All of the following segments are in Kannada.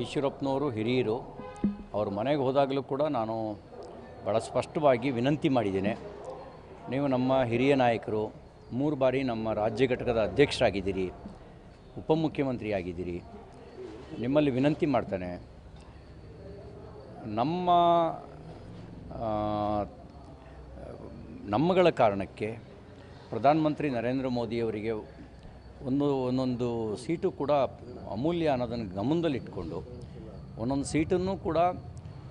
ಈಶ್ವರಪ್ಪನವರು ಹಿರಿಯರು. ಅವ್ರ ಮನೆಗೆ ಹೋದಾಗಲೂ ಕೂಡ ನಾನು ಭಾಳ ಸ್ಪಷ್ಟವಾಗಿ ವಿನಂತಿ ಮಾಡಿದ್ದೇನೆ. ನೀವು ನಮ್ಮ ಹಿರಿಯ ನಾಯಕರು, 3 ಬಾರಿ ನಮ್ಮ ರಾಜ್ಯ ಘಟಕದ ಅಧ್ಯಕ್ಷರಾಗಿದ್ದೀರಿ, ಉಪಮುಖ್ಯಮಂತ್ರಿ ಆಗಿದ್ದೀರಿ. ನಿಮ್ಮಲ್ಲಿ ವಿನಂತಿ ಮಾಡ್ತಾನೆ, ನಮ್ಮಗಳ ಕಾರಣಕ್ಕೆ ಪ್ರಧಾನಮಂತ್ರಿ ನರೇಂದ್ರ ಮೋದಿಯವರಿಗೆ ಒಂದೊಂದು ಸೀಟು ಕೂಡ ಅಮೂಲ್ಯ ಅನ್ನೋದನ್ನು ಗಮನದಲ್ಲಿಟ್ಕೊಂಡು ಒಂದೊಂದು ಸೀಟನ್ನು ಕೂಡ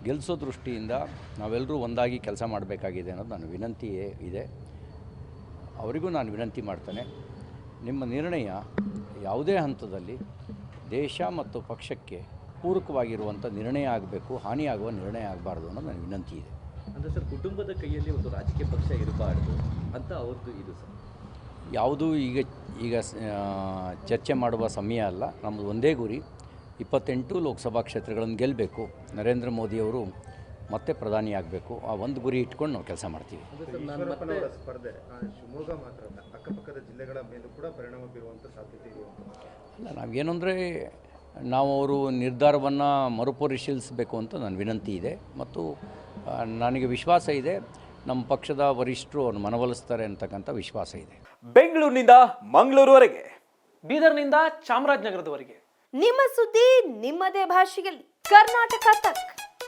ಗೆಲ್ಲಿಸೋ ದೃಷ್ಟಿಯಿಂದ ನಾವೆಲ್ಲರೂ ಒಂದಾಗಿ ಕೆಲಸ ಮಾಡಬೇಕಾಗಿದೆ ಅನ್ನೋದು ನನ್ನ ವಿನಂತಿ ಇದೆ. ಅವರಿಗೂ ನಾನು ವಿನಂತಿ ಮಾಡ್ತೇನೆ, ನಿಮ್ಮ ನಿರ್ಣಯ ಯಾವುದೇ ಹಂತದಲ್ಲಿ ದೇಶ ಮತ್ತು ಪಕ್ಷಕ್ಕೆ ಪೂರಕವಾಗಿರುವಂಥ ನಿರ್ಣಯ ಆಗಬೇಕು, ಹಾನಿಯಾಗುವ ನಿರ್ಣಯ ಆಗಬಾರ್ದು ಅನ್ನೋದು ನನ್ನ ವಿನಂತಿ ಇದೆ. ಅಂದರೆ ಸರ್, ಕುಟುಂಬದ ಕೈಯಲ್ಲಿ ಒಂದು ರಾಜಕೀಯ ಪಕ್ಷ ಇರಬಾರ್ದು ಅಂತ ಅವ್ರದ್ದು ಇದು ಸರ್. ಯಾವುದೂ ಈಗ ಚರ್ಚೆ ಮಾಡುವ ಸಮಯ ಅಲ್ಲ. ನಮ್ಮದು ಒಂದೇ ಗುರಿ, 28 ಲೋಕಸಭಾ ಕ್ಷೇತ್ರಗಳನ್ನು ಗೆಲ್ಲಬೇಕು, ನರೇಂದ್ರ ಮೋದಿಯವರು ಮತ್ತೆ ಪ್ರಧಾನಿ ಆಗಬೇಕು. ಆ ಒಂದು ಗುರಿ ಇಟ್ಕೊಂಡು ನಾವು ಕೆಲಸ ಮಾಡ್ತೀವಿ. ಸ್ಪರ್ಧೆ ಶಿವಮೊಗ್ಗ ಮಾತ್ರ ಅಲ್ಲ, ಅಕ್ಕಪಕ್ಕದ ಜಿಲ್ಲೆಗಳ ಮೇಲೂ ಕೂಡ ಪರಿಣಾಮ ಬೀರುವಂಥ ಸಾಧ್ಯತೆ ಇದೆ. ಅಲ್ಲ, ನಾವೇನೆಂದರೆ ನಾವು ಅವರು ನಿರ್ಧಾರವನ್ನು ಮರುಪರಿಶೀಲಿಸಬೇಕು ಅಂತ ನನ್ನ ವಿನಂತಿ ಇದೆ. ಮತ್ತು ನನಗೆ ವಿಶ್ವಾಸ ಇದೆ, ನಮ್ಮ ಪಕ್ಷದ ವರಿಷ್ಠರು ಅವ್ರು ಮನವೊಲಿಸ್ತಾರೆ ಅಂತಕ್ಕಂಥ ವಿಶ್ವಾಸ ಇದೆ. ಬೆಂಗಳೂರಿನಿಂದ ಮಂಗಳೂರುವರೆಗೆ, ಬೀದರ್ನಿಂದ ಚಾಮರಾಜನಗರದವರೆಗೆ ನಿಮ್ಮ ಸುದ್ದಿ ನಿಮ್ಮದೇ ಭಾಷೆಯಲ್ಲಿ ಕರ್ನಾಟಕ ತಕ್.